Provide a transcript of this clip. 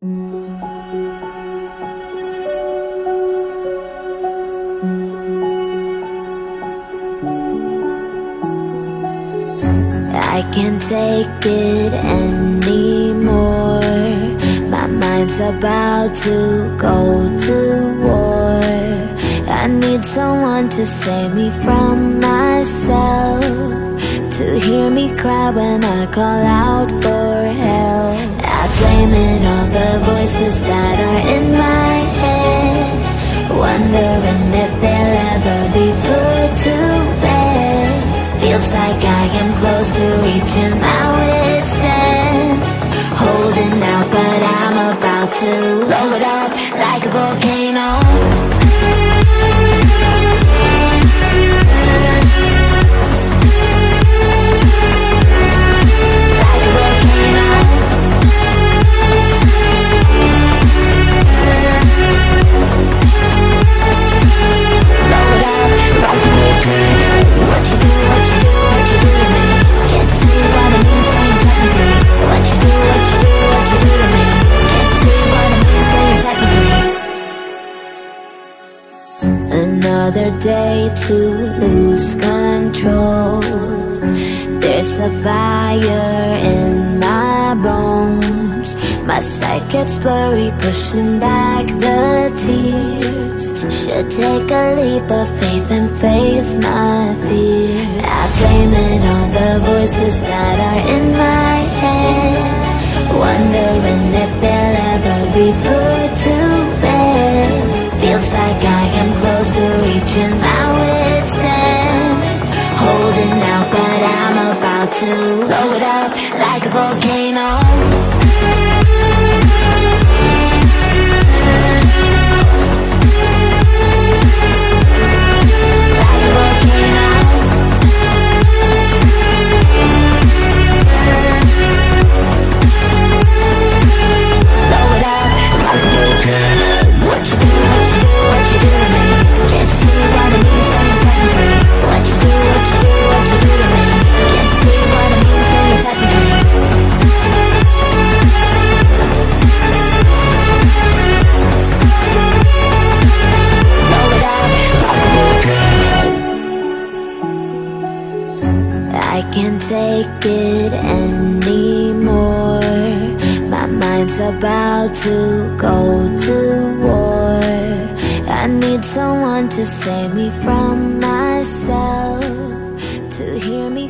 I can't take it anymore. My mind's about to go to war. I need someone to save me from myself, to hear me cry when I call out for help. I blame it on the voices that are in my head, wondering if they'll ever be put to bed. Feels like I am close to reaching my wit's end, holding out but I'm about to blow it up like a volcano. Another day to lose control. There's a fire in my bones. My sight gets blurry, pushing back the tears. Should take a leap of faith and face my fear. I blame it on the voices that are in my head, wondering if they'll ever be put to bed. Feels like I am close to reaching my wit's end, holding out but I'm about to blow it up like a volcano. Like a volcano. Blow it up like a volcano. What you do, what you do, what you do to me? Can't you see what it means when you set me free? What you do, what you do, what you do to me? Can't you see what it means when you set me free? Blow it up like a volcano. I can't take it anymore. My mind's about to go to war. I need someone to save me from myself, to hear me